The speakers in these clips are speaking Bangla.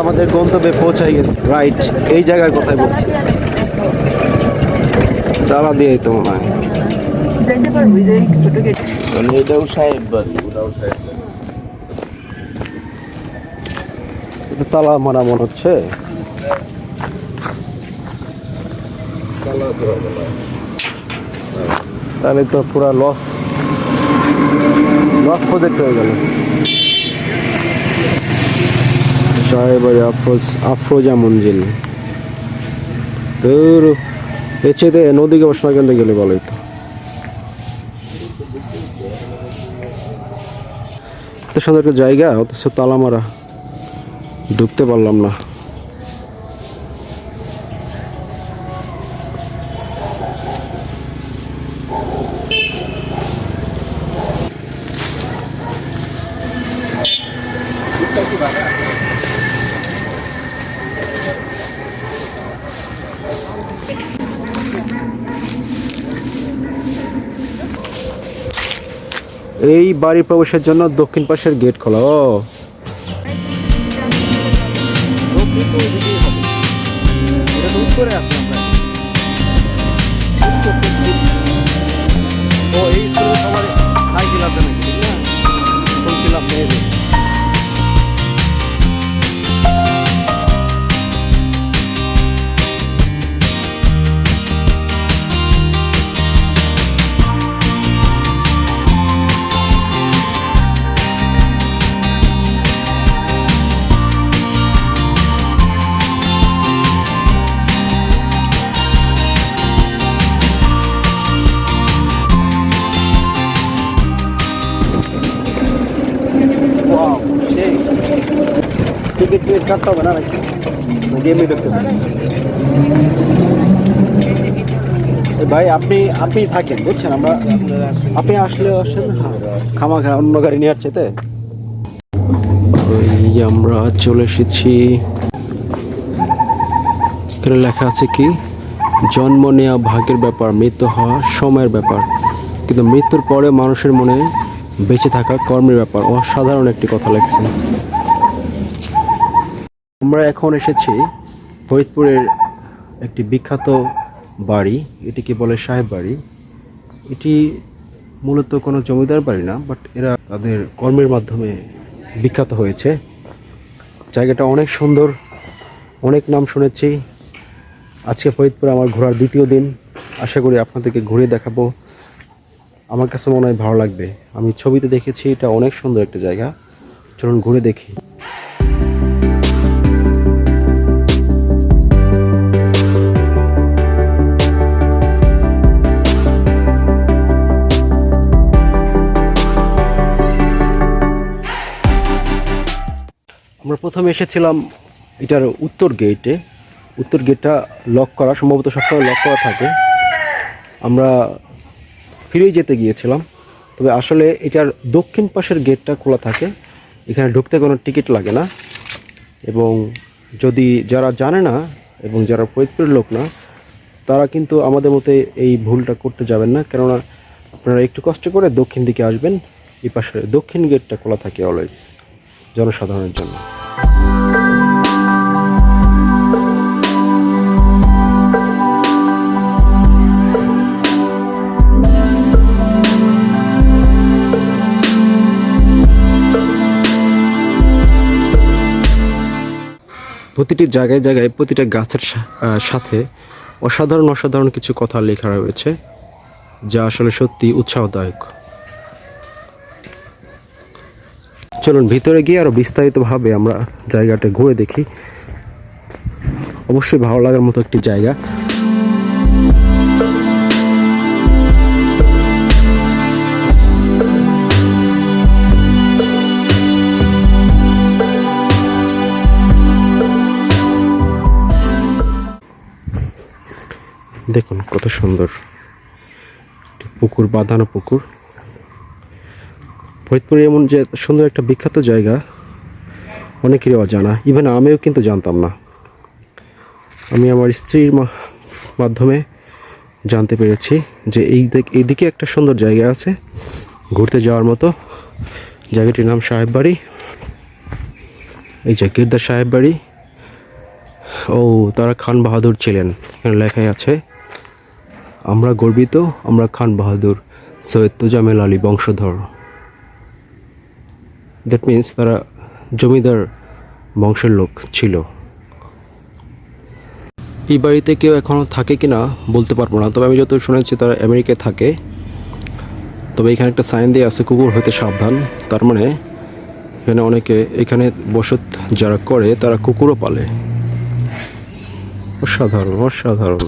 আমাদের গন্তব্যে পৌঁছাই গেছি। রাইট, এই জায়গার কথাই বলছি। তালা দিয়ে তো মনে হয় এটাও সাহেব বাড়ি, ওটাও সাহেব বাড়ি। তালা মারা মনে হচ্ছে। তাহলে তো পুরা লস প্রজেক্ট হয়ে গেল। সাহেব বাড়ি আফরোজা মঞ্জিল। তোর এর চেয়ে নদী গবেষণা কেন্দ্রে গেলে বলোই তো। এত সুন্দর একটা জায়গা, অথচ তালা মারা, ঢুকতে পারলাম না। এই বাড়ির প্রবেশের জন্য দক্ষিণ পাশের গেট খোলা। সাইকেল আছে নাকি? শুনছিলাম মেয়েদের। টিকিট কাটতে হবে না নাকি? গেমই দেখতে ভাই, আপনি থাকেন, বুঝছেন? আপনি আসলে খামাখা অন্য গাড়ি নিয়ে আসছে। আমরা চলে এসেছি। এখানে লেখা আছে কি, জন্ম নেওয়া ভাগ্যের ব্যাপার, মৃত্যু হওয়া সময়ের ব্যাপার, কিন্তু মৃত্যুর পরে মানুষের মনে বেঁচে থাকা কর্মের ব্যাপার। অসাধারণ একটি কথা লেখছে। আমরা এখন এসেছি ফরিদপুরের একটি বিখ্যাত বাড়ি, এটিকে বলে সাহেব বাড়ি। এটি মূলত কোনো জমিদার বাড়ি না, বাট এরা তাদের কর্মের মাধ্যমে বিখ্যাত হয়েছে। জায়গাটা অনেক সুন্দর, অনেক নাম শুনেছি। আজকে ফরিদপুরে আমার ঘোরার দ্বিতীয় দিন। আশা করি আপনাদেরকে ঘুরে দেখাবো। আমার কাছে মনে হয় ভালো লাগবে। আমি ছবিতে দেখেছি, এটা অনেক সুন্দর একটা জায়গা। চলুন ঘুরে দেখি। আমরা প্রথমে এসেছিলাম এটার উত্তর গেটে। উত্তর গেটটা লক করা, সম্ভবত সবসময় লক করা থাকে। আমরা ফিরেই যেতে গিয়েছিলাম, তবে আসলে এটার দক্ষিণ পাশের গেটটা খোলা থাকে। এখানে ঢুকতে কোনো টিকিট লাগে না। এবং যদি যারা জানে না এবং যারা ফরিদপুরের লোক না, তারা কিন্তু আমাদের মতে এই ভুলটা করতে যাবেন না। কেননা আপনারা একটু কষ্ট করে দক্ষিণ দিকে আসবেন। এই পাশে দক্ষিণ গেটটা খোলা থাকে অলওয়েজ জনসাধারণের জন্য। প্রতিটি জায়গায় জায়গায় প্রতিটা গাছের সাথে অসাধারণ কিছু কথা লেখা রয়েছে, যা আসলে সত্যি উৎসাহদায়ক। চলুন ভিতরে গিয়ে আরো বিস্তারিতভাবে আমরা জায়গাটা ঘুরে দেখি। অবশ্যই ভালো লাগার মতো একটি জায়গা। দেখুন কত সুন্দর পুকুর, বাঁধানো পুকুর। ফরিদপুরে এমন যে সুন্দর একটা বিখ্যাত জায়গা অনেকেরই অজানা। ইভেন আমিও কিন্তু জানতাম না। আমি আমার স্ত্রীর মাধ্যমে জানতে পেরেছি যে এইদিকে একটা সুন্দর জায়গা আছে ঘুরতে যাওয়ার মতো। জায়গাটির নাম সাহেব বাড়ি। এই যে গির্দার সাহেব বাড়ি। ও তারা খান বাহাদুর ছিলেন, এখানে লেখাই আছে আমরা গর্বিত, আমরা খান বাহাদুর সৈয়দ তোজামেল আলী বংশধর। দ্যাট মিন্স তারা জমিদার বংশের লোক ছিল। এই বাড়িতে কেউ এখনও থাকে কি না বলতে পারবো না, তবে আমি যত শুনেছি তারা আমেরিকায় থাকে। তবে এখানে একটা সাইন দিয়ে আছে কুকুর হইতে সাবধান, তার মানে এখানে অনেকে এখানে বসত যারা করে তারা কুকুরও পালে। অসাধারণ অসাধারণ।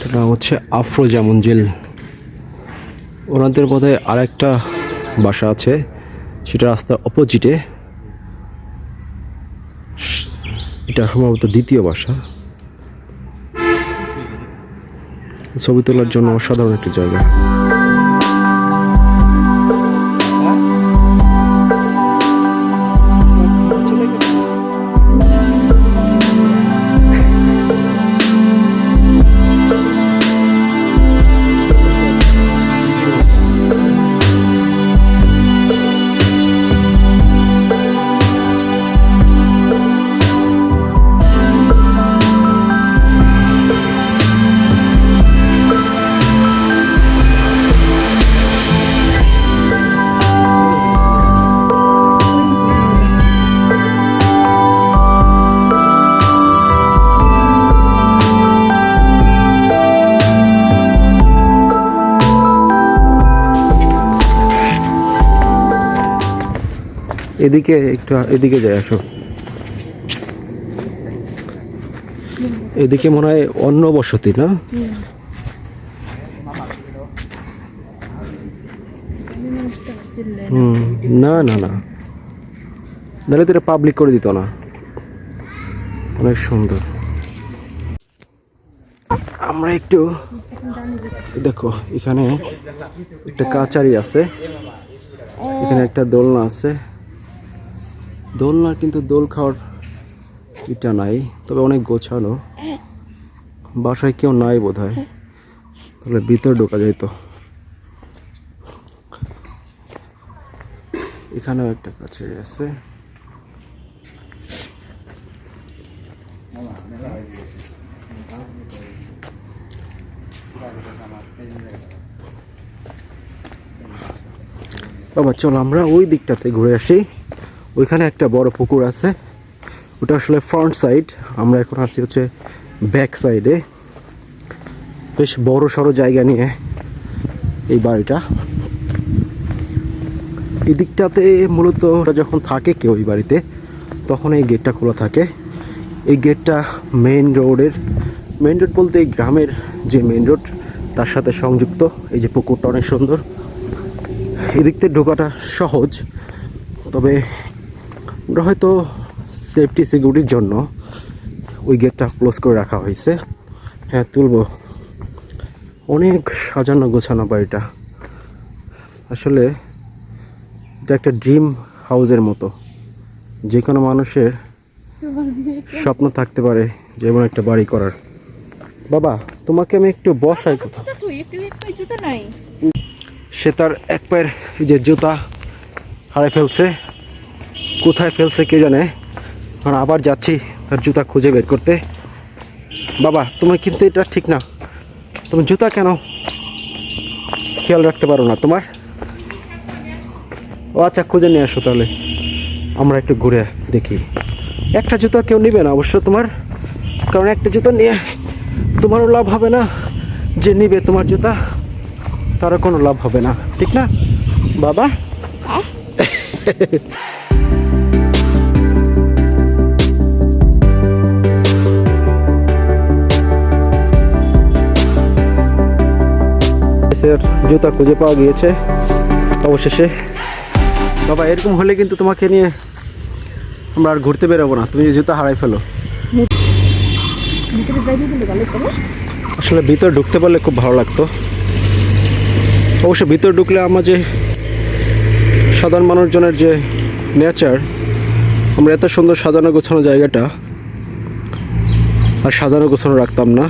এটা হচ্ছে আফ্রো যেমন জেল, ওনাদের বোধহয় আর একটা বাসা আছে, সেটা রাস্তার অপোজিটে। এটা সম্ভবত দ্বিতীয় বাসা। ছবি তোলার জন্য অসাধারণ একটি জায়গা। এদিকে একটু এদিকে যাই, আসো। এদিকে মনে হয় অন্য বসতি না? না না না, নাহলে তো এটা পাবলিক করে দিত না। অনেক সুন্দর। আমরা একটু দেখো, এখানে একটা কাচারি আছে, এখানে একটা দোলনা আছে। দোলনা কিন্তু দোল খাওয়ার এটা নাই, তবে অনেক গোছানো। বাসায় কেউ নাই বোধহয়, তাহলে ভিতরে ঢোকা যেত। এখানেও একটা কাছারি আছে। বাবা চলো আমরা ওই দিকটাতে ঘুরে আসি। ওইখানে একটা বড় পুকুর আছে, ওটা আসলে ফ্রন্ট সাইড। আমরা এখন আছি হচ্ছে ব্যাক সাইডে। বেশ বড় সড়ো জায়গা নিয়ে এই বাড়িটা। এই দিকটাতে মূলত যখন থাকে কেউ এই বাড়িতে, তখন এই গেটটা খোলা থাকে। এই গেটটা মেইন রোড বলতে এই গ্রামের যে মেইন রোড তার সাথে সংযুক্ত। এই যে পুকুরটা অনেক সুন্দর, এদিক থেকে ঢোকাটা সহজ, তবে ওটা হয়তো সেফটি সিকিউরিটির জন্য ওই গেটটা ক্লোজ করে রাখা হয়েছে। হ্যাঁ তুলবো। অনেক সাজানো গোছানো বাড়িটা, আসলে এটা একটা ড্রিম হাউসের মতো। যে কোনো মানুষের স্বপ্ন থাকতে পারে যেমন একটা বাড়ি করার। বাবা তোমাকে আমি একটু বসাই। সে তার এক পায়ের যে জুতা হারিয়ে ফেলছে, কোথায় ফেলছে কে জানে। কারণ আবার যাচ্ছি তার জুতা খুঁজে বের করতে। বাবা তুমি কিন্তু এটা ঠিক না, তুমি জুতা কেন খেয়াল রাখতে পারো না তোমার? ও আচ্ছা খুঁজে নিয়ে আসো, তাহলে আমরা একটু ঘুরে দেখি। একটা জুতা কেউ নেবে না অবশ্য তোমার, কারণ একটা জুতা নিয়ে তোমারও লাভ হবে না, যে নিবে তোমার জুতা তারও কোনো লাভ হবে না, ঠিক না বাবা? জুতা খুঁজে পাওয়া গিয়েছে অবশেষে। বাবা, এরকম হলে কিন্তু তোমাকে নিয়ে আমরা আর ঘুরতে বেরোবো না, তুমি জুতা হারাই ফেলো। আসলে ভিতরে ঢুকতে পারলে খুব ভালো লাগতো। অবশ্য ভিতরে ঢুকলে আমার যে সাধারণ মানুষজনের যে নেচার, আমরা এত সুন্দর সাজানো গোছানো জায়গাটা আর সাজানো গোছানো রাখতাম না,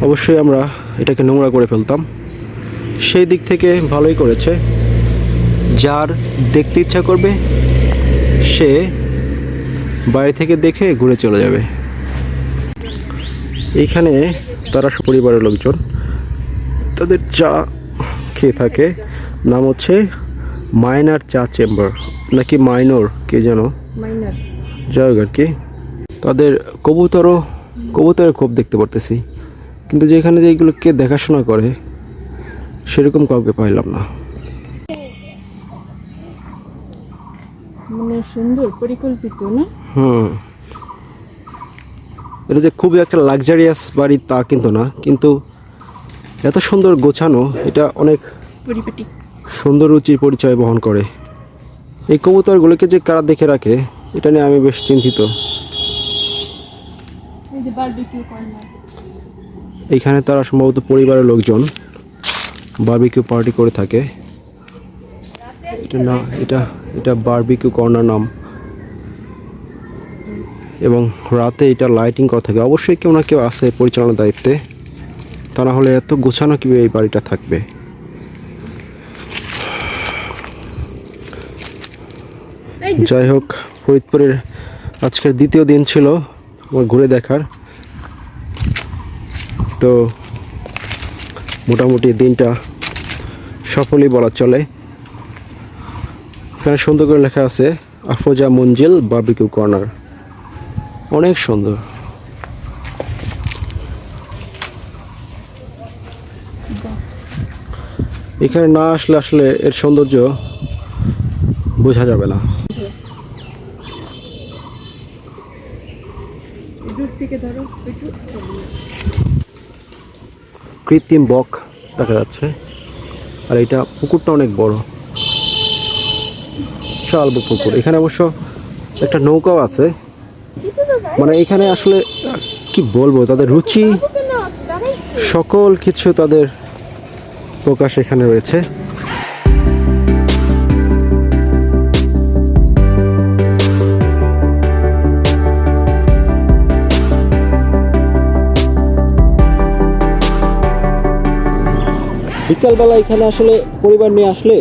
অবশ্যই আমরা এটাকে নোংরা করে ফেলতাম। সেই দিক থেকে ভালোই করেছে। যার দেখতে ইচ্ছা করবে সে বাইরে থেকে দেখে ঘুরে চলে যাবে। এইখানে তারা পরিবারের লোকজন তাদের চা খেয়ে থাকে। নাম হচ্ছে মাইনার চা চেম্বার নাকি মাইনর কে যেন, যাই হোক আর কি। তাদের কবুতরের খোপ দেখতে পারতেছি, কিন্তু যেখানে যে এইগুলোকে দেখাশোনা করে সেরকম কাউকে পাইলাম না। মানে সুন্দর পরিকল্পিত না? এটা যে খুবই একটা লাক্সারিয়াস বাড়ি তা কিন্তু না, কিন্তু এত সুন্দর গোছানো, এটা অনেক পরিপাটি সুন্দর রুচির পরিচয় বহন করে। এই কবুতরগুলোকে যে কারা দেখে রাখে এটা নিয়ে আমি বেশ চিন্তিত। এইখানে তারা সম্ভবত পরিবারের লোকজন বারবিকিউ পার্টি করে থাকে। এটা না, এটা বারবিকিউ কর্নার নাম, এবং রাতে এটা লাইটিং করা থাকে। অবশ্যই কেউ না কেউ আছে পরিচালনার দায়িত্বে, তা না হলে এত গোছানো কীভাবে এই বাড়িটা থাকবে। যাই হোক, ফরিদপুরের আজকের দ্বিতীয় দিন ছিল আমার ঘুরে দেখার। তো মোটামুটি দিনটা সফলই বলা চলে। এখানে সুন্দর করে লেখা আছে আফরোজা মঞ্জিল বারবিকিউ কর্নার, অনেক সুন্দর। এখানে না আসলে আসলে এর সৌন্দর্য বোঝা যাবে না। কৃত্রিম বক দেখা যাচ্ছে, আর এটা পুকুরটা অনেক বড়, বিশাল পুকুর। এখানে অবশ্য একটা নৌকাও আছে। মানে এখানে আসলে কি বলবো, তাদের রুচি সকল কিছু তাদের প্রকাশ এখানে রয়েছে। বিকালবেলা এখানে আসলে পরিবার নিয়ে আসলে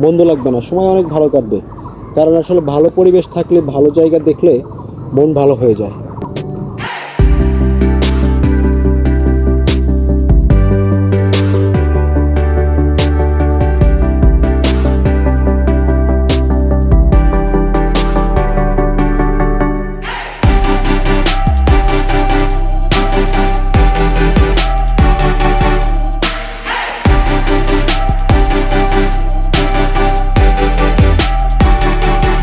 মন্দ লাগবে না, সময় অনেক ভালো কাটবে। কারণ আসলে ভালো পরিবেশ থাকলে, ভালো জায়গা দেখলে মন ভালো হয়ে যায়।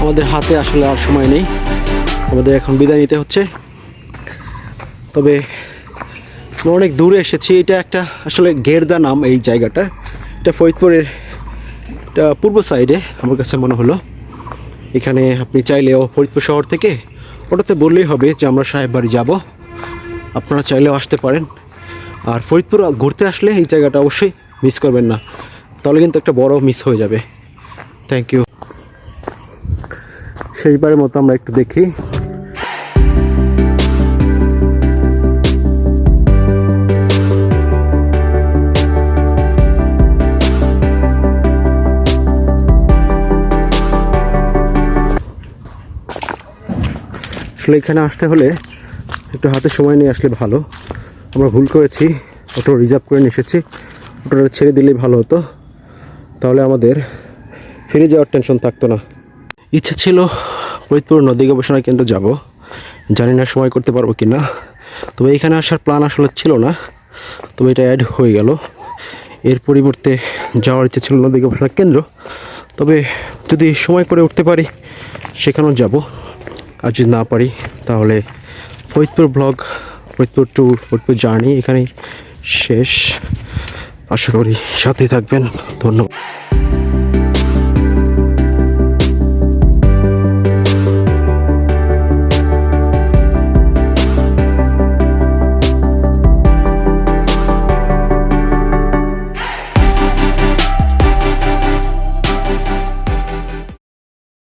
আমাদের হাতে আসলে আর সময় নেই, আমাদের এখন বিদায় নিতে হচ্ছে। তবে অনেক দূরে এসেছি। এটা একটা আসলে গেরদা নাম এই জায়গাটা, এটা ফরিদপুরের এটা পূর্ব সাইডে আমার কাছে মনে হলো। এখানে আপনি চাইলেও ফরিদপুর শহর থেকে ওটাতে বললেই হবে যে আমরা সাহেব বাড়ি যাব, আপনারা চাইলেও আসতে পারেন। আর ফরিদপুর ঘুরতে আসলে এই জায়গাটা অবশ্যই মিস করবেন না, তাহলে কিন্তু একটা বড় মিস হয়ে যাবে। Thank you. সেইবারের মতো আমরা একটু দেখি। আসলে এখানে আসতে হলে একটু হাতে সময় নিয়ে আসলে ভালো। আমরা ভুল করেছি, অটো রিজার্ভ করে নিয়ে এসেছি। অটোটা ছেড়ে দিলেই ভালো হতো, তাহলে আমাদের ফিরে যাওয়ার টেনশন থাকতো না। ইচ্ছা ছিল ফরিদপুর নদী গবেষণা কেন্দ্র যাব, জানি না সময় করতে পারবো কি না। তবে এখানে আসার প্ল্যান আসলে ছিল না, তবে এটা অ্যাড হয়ে গেল। এর পরিবর্তে যাওয়ার ইচ্ছে ছিল নদী গবেষণা কেন্দ্র, তবে যদি সময় করে উঠতে পারি সেখানেও যাব, আর যদি না পারি তাহলে Faridpur blog, Faridpur tour, Faridpur journey এখানেই শেষ। আশা করি সাথেই থাকবেন। ধন্যবাদ।